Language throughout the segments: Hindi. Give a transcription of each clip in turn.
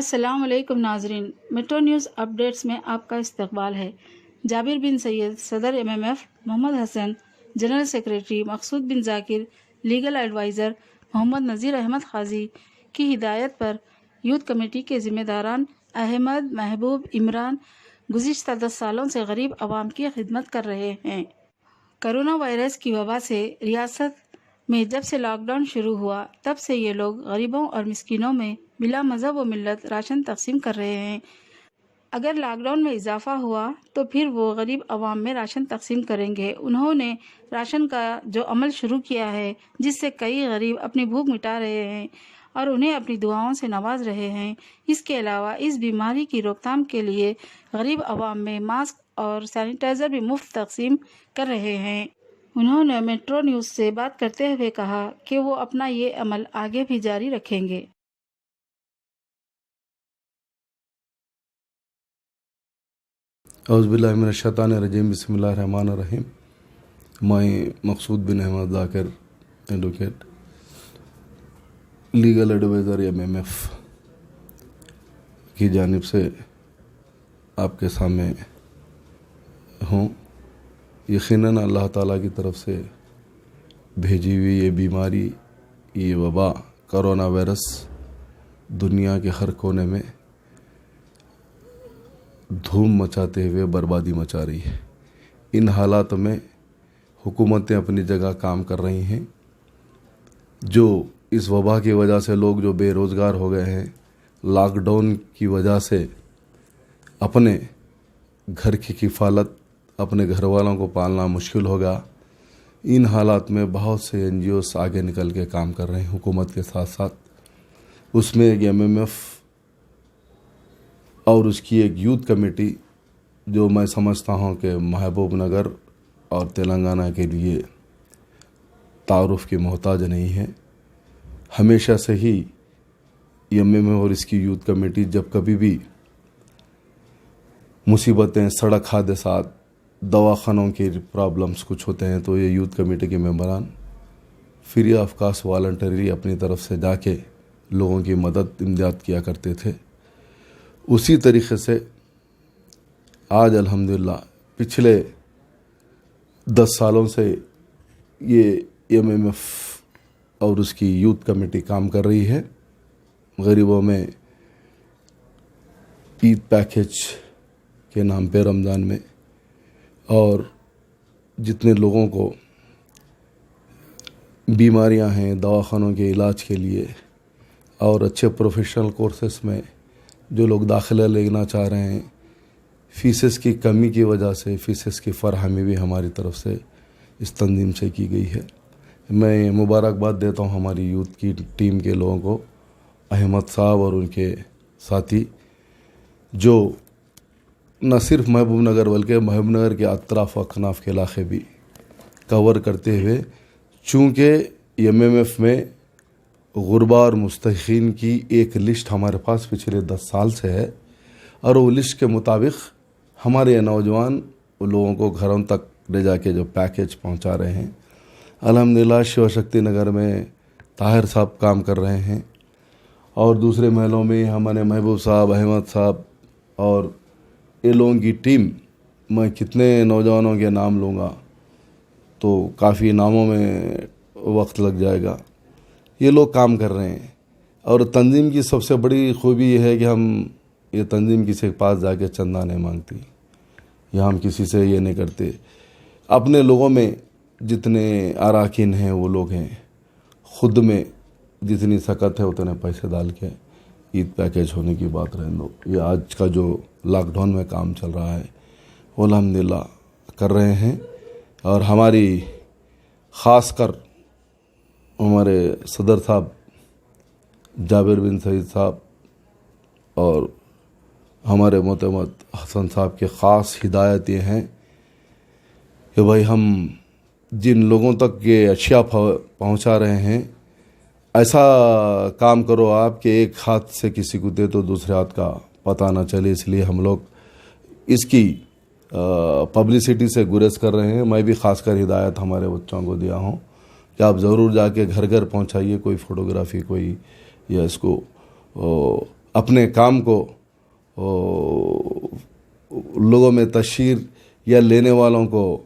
अस्सलाम वालेकुम नाजरीन, मेट्रो न्यूज़ अपडेट्स में आपका इस्तकबाल है। जाबिर बिन सैयद, सदर MMF, Mohammad Hasan, general secretary Maqsood bin Zakir, legal adviser Mohammad Nazir Ahmed Khaji की हिदायत पर यूथ कमेटी के ज़िम्मेदारान अहमद, महबूब, इमरान गुज़िश्ता 10 सालों से गरीब आवाम की खिदमत कर रहे हैं। कोरोना वायरस की वबा से रियासत में जब से लॉकडाउन शुरू हुआ तब से ये लोग गरीबों और मिस्किनों में बिला मज़हब व मिल्लत राशन तकसीम कर रहे हैं। अगर लॉकडाउन में इजाफा हुआ तो फिर वो गरीब आवाम में राशन तकसीम करेंगे। उन्होंने राशन का जो अमल शुरू किया है जिससे कई गरीब अपनी भूख मिटा रहे हैं और उन्हें अपनी दुआओं से नवाज रहे हैं। इसके अलावा इस बीमारी की रोकथाम के लिए गरीब आवाम में मास्क और सैनिटाइज़र भी मुफ्त तकसीम कर रहे हैं। उन्होंने मेट्रो न्यूज़ से बात करते हुए कहा कि वो अपना ये अमल आगे भी जारी रखेंगे। औज़ुबिल्लाहिमिनश्शैतानिर्रजीम, बिस्मिल्लाहिर्रहमानिर्रहीम। मैं Maqsood bin Ahmed Zakir, advocate, legal adviser MMF की जानिब से आपके सामने हूँ। यकीनन अल्लाह ताला की तरफ से भेजी हुई ये बीमारी, ये वबा, कोरोना वायरस दुनिया के हर कोने में धूम मचाते हुए बर्बादी मचा रही है। इन हालात में हुकूमतें अपनी जगह काम कर रही हैं। जो इस वबा की वजह से लोग जो बेरोज़गार हो गए हैं, लॉकडाउन की वजह से अपने घर की किफ़ालत, अपने घर वालों को पालना मुश्किल होगा। इन हालात में बहुत से एनजीओस आगे निकल के काम कर रहे हैं हुकूमत के साथ साथ। उसमें एक एमएमएफ और उसकी एक यूथ कमेटी, जो मैं समझता हूँ कि महबूब नगर और तेलंगाना के लिए तारुफ की मोहताज नहीं है। हमेशा से ही एमएमएफ और इसकी यूथ कमेटी जब कभी भी मुसीबतें, सड़क हादसात, दवाखानों की प्रॉब्लम्स कुछ होते हैं तो ये यूथ कमेटी के मेंबरान फ्री ऑफ कास्ट वॉलंटरी अपनी तरफ से जाके लोगों की मदद, इमदाद किया करते थे। उसी तरीक़े से आज अल्हम्दुलिल्लाह पिछले 10 सालों से ये एमएमएफ और उसकी यूथ कमेटी काम कर रही है। गरीबों में ईद पैकेज के नाम पे रमज़ान में, और जितने लोगों को बीमारियां हैं, दवाखानों के इलाज के लिए और अच्छे प्रोफेशनल कोर्सेस में जो लोग दाखिला लेना चाह रहे हैं, फ़ीसेस की कमी की वजह से फ़ीसेस की फ़राहमी भी हमारी तरफ से इस तंजीम से की गई है। मैं मुबारकबाद देता हूँ हमारी यूथ की टीम के लोगों को, अहमद साहब और उनके साथी, जो न सिर्फ महबूब नगर बल्कि महबूब नगर के अतराफ़ और खनाफ के इलाक़े भी कवर करते हुए, चूँकि एमएमएफ में गुरबा और मुस्तहिक़ीन की एक लिस्ट हमारे पास पिछले 10 साल से है और वो लिस्ट के मुताबिक हमारे नौजवान लोगों को घरों तक ले जाके जो पैकेज पहुंचा रहे हैं। अल्हम्दुलिल्लाह शिव शक्ति नगर में ताहिर साहब काम कर रहे हैं और दूसरे महलों में हमारे महबूब साहब, अहमद साहब और ये लोगों की टीम। मैं कितने नौजवानों के नाम लूँगा तो काफ़ी नामों में वक्त लग जाएगा। ये लोग काम कर रहे हैं और तंजीम की सबसे बड़ी खूबी ये है कि हम ये तंजीम किसी के पास जाके चंदा नहीं मांगती या हम किसी से ये नहीं करते। अपने लोगों में जितने अराकीन हैं वो लोग हैं, ख़ुद में जितनी सकत है उतने पैसे डाल के ईद पैकेज होने की बात रहने दो। ये आज का जो लॉकडाउन में काम चल रहा है वो अल्हम्दुलिल्लाह कर रहे हैं। और हमारी ख़ास कर हमारे सदर साहब जाबिर बिन सईद साहब और हमारे मोहतरम हसन साहब के ख़ास हिदायत ये हैं कि भाई हम जिन लोगों तक ये अशिया पहुंचा रहे हैं, ऐसा काम करो आप कि एक हाथ से किसी को दे तो दूसरे हाथ का पता ना चले। इसलिए हम लोग इसकी पब्लिसिटी से गुरेज कर रहे हैं। मैं भी ख़ासकर हिदायत हमारे बच्चों को दिया हूँ कि आप ज़रूर जाके घर घर पहुँचाइए कोई फ़ोटोग्राफ़ी, कोई या इसको अपने काम को लोगों में तशहीर या लेने वालों को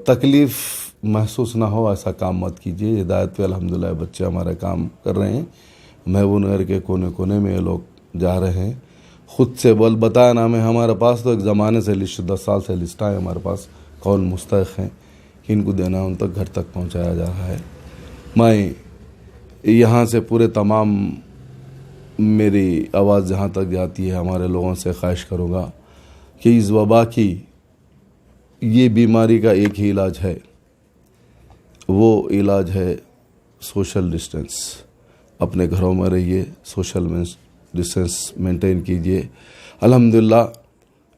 तकलीफ़ महसूस ना हो, ऐसा काम मत कीजिए। हिदायत पे अल्हम्दुलिल्लाह बच्चे हमारे काम कर रहे हैं। महबूब नगर के कोने कोने में ये लोग जा रहे हैं। ख़ुद से बोल बताया नाम है हमारे पास, तो एक ज़माने से लिस्ट 10 साल से लिस्टा है हमारे पास, कौन मुस्तहिक़ हैं कि इनको देना उन तक घर तक पहुंचाया जा रहा है। मैं यहाँ से पूरे तमाम मेरी आवाज़ जहाँ तक जाती है हमारे लोगों से ख्वाहिश करूँगा कि इस वबा की ये बीमारी का एक ही इलाज है, वो इलाज है सोशल डिस्टेंस। अपने घरों में रहिए, सोशल डिस्टेंस मेंटेन कीजिए। अल्हम्दुलिल्लाह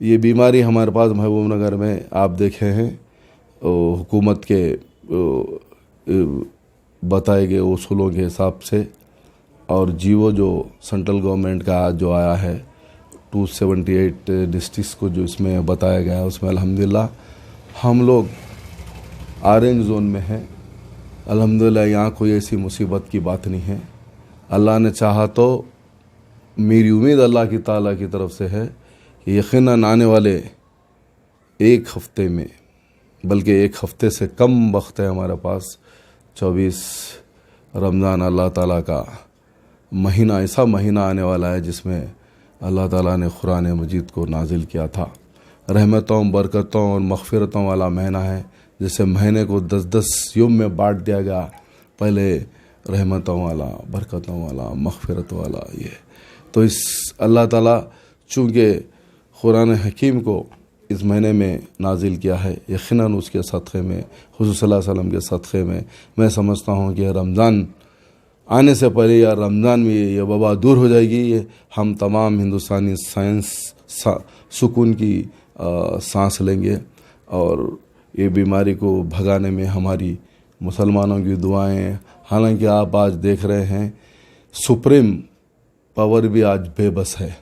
ये बीमारी हमारे पास महबूब नगर में आप देखे हैं हुकूमत के बताए गए उसूलों के हिसाब से, और जीवो जो सेंट्रल गवर्नमेंट का आज जो आया है 278 डिस्ट्रिक्ट्स को जो इसमें बताया गया है, उसमें अल्हम्दुलिल्लाह हम लोग ऑरेंज जोन में हैं। अल्हम्दुलिल्लाह यहाँ कोई ऐसी मुसीबत की बात नहीं है। अल्लाह ने चाहा तो मेरी उम्मीद अल्लाह की ताला की तरफ से है कि यकीनन आने वाले एक हफ़्ते में, बल्कि एक हफ़्ते से कम वक्त है हमारे पास, 24 रमज़ान अल्लाह ताला का महीना, ऐसा महीना आने वाला है जिसमें अल्लाह ताला ने कुरान मजीद को नाजिल किया था। रहमतों, बरकतों और मग़फ़िरतों वाला महीना है। जैसे महीने को 10-10 यूम में बांट दिया गया, पहले रहमतों वाला, बरकतों वाला, मग़फ़िरत वाला, ये तो इस अल्लाह ताला चूँकि कुरान हकीम को इस महीने में नाजिल किया है, यकीनन उसके सदक़े में, हुज़ूर सल्लल्लाहु अलैहि वसल्लम के सदक़े में मैं समझता हूँ कि रमज़ान आने से पहले या रमज़ान में ये वबा दूर हो जाएगी। ये हम तमाम हिंदुस्तानी साइंस सुकून की सांस लेंगे, और ये बीमारी को भगाने में हमारी मुसलमानों की दुआएं। हालांकि आप आज देख रहे हैं सुप्रीम पावर भी आज बेबस है।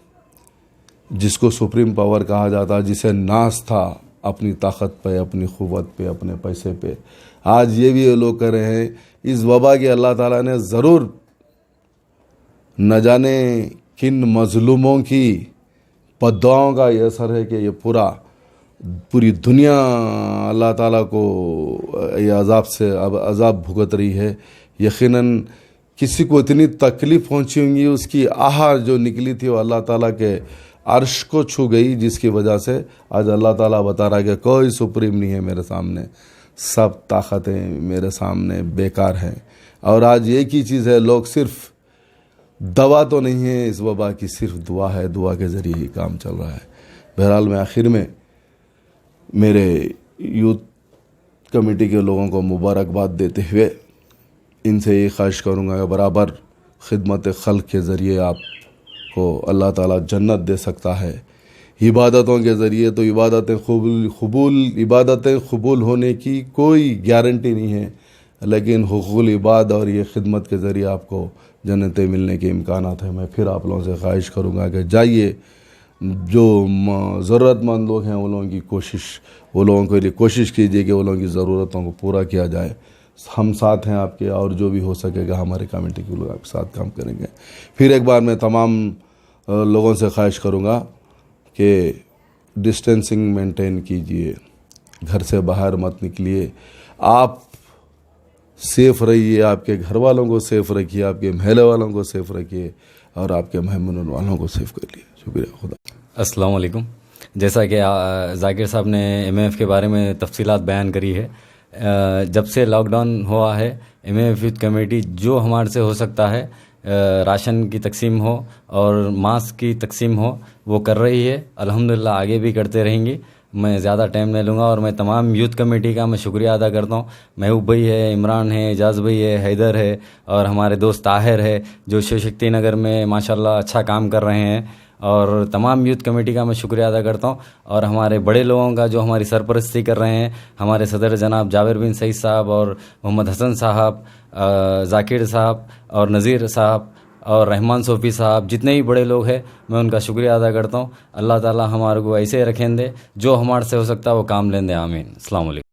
जिसको सुप्रीम पावर कहा जाता है, जिसे नाज था अपनी ताकत पे, अपनी क़ुव्वत पे, अपने पैसे पे, आज ये भी ये लोग कर रहे हैं। इस वबा के अल्लाह ताला ने ज़रूर न जाने किन मज़लूमों की बद्दुआओं का ये असर है कि ये पूरी दुनिया अल्लाह ताला को ये अज़ाब से अब अज़ाब भुगत रही है। यकीनन किसी को इतनी तकलीफ़ पहुंची होंगी, उसकी आहार जो निकली थी वो अल्लाह ताला के अर्श को छू गई, जिसकी वजह से आज अल्लाह ताला बता रहा है कि कोई सुप्रीम नहीं है मेरे सामने, सब ताकतें मेरे सामने बेकार हैं। और आज एक ही चीज़ है, लोग सिर्फ दवा तो नहीं है इस वबा की, सिर्फ दुआ है, दुआ के ज़रिए ही काम चल रहा है। बहरहाल मैं आखिर में मेरे यूथ कमेटी के लोगों को मुबारकबाद देते हुए इनसे ये ख्वाहिश करूँगा कि बराबर खिदमत खल्क़ के ज़रिए आपको अल्लाह ताला जन्नत दे सकता है। इबादतों के ज़रिए तो इबादतें कबूल होने की कोई गारंटी नहीं है, लेकिन हुकूक़ुल इबाद और ये खिदमत के ज़रिए आपको जन्नतें मिलने के इम्कानात हैं। मैं फिर आप लोगों से ख्वाहिश करूँगा कि जाइए, जो ज़रूरतमंद लोग हैं वो लोगों की वो लोगों के लिए कोशिश कीजिए कि वो लोगों की ज़रूरतों को पूरा किया जाए। हम साथ हैं आपके, और जो भी हो सकेगा हमारे कमेटी के लोग आपके साथ काम करेंगे। फिर एक बार मैं तमाम लोगों से ख्वाहिश करूँगा कि डिस्टेंसिंग मेंटेन कीजिए, घर से बाहर मत निकलिए, आप सेफ़ रहिए, आपके घर वालों को सेफ़ रखिए, आपके महल्ले वालों को सेफ़ रखिए, और आपके मेहमान वालों को सेफ़ करिए। शुक्रिया। खुदा। अस्सलाम वालेकुम। जैसा कि जाकिर साहब ने एमएएफ के बारे में तफसीलात बयान करी है, जब से लॉकडाउन हुआ है एमएएफ यूथ कमेटी जो हमारे से हो सकता है, राशन की तकसीम हो और मास्क की तकसीम हो, वो कर रही है। अल्हम्दुलिल्लाह आगे भी करते रहेंगे। मैं ज़्यादा टाइम नहीं लूँगा, और मैं तमाम यूथ कमेटी का मैं शुक्रिया अदा करता हूँ। महबूब भाई है, इमरान है, एजाज़ भाई है, हैदर है, और हमारे दोस्त ताहिर है जो शिव शक्ति नगर में माशाल्लाह अच्छा काम कर रहे हैं। और तमाम यूथ कमेटी का मैं शुक्रिया अदा करता हूँ। और हमारे बड़े लोगों का जो हमारी सरपरस्ती कर रहे हैं, हमारे सदर जनाब जाबिर बिन सईद साहब और मोहम्मद हसन साहब, जाकिर साहब और नज़ीर साहब और रहमान सोफ़ी साहब, जितने भी बड़े लोग हैं मैं उनका शुक्रिया अदा करता हूँ। अल्लाह ताला हमारे को ऐसे रखें दे, जो हमारे से हो सकता है वो काम लें दे। आमीन। अस्सलाम वालेकुम।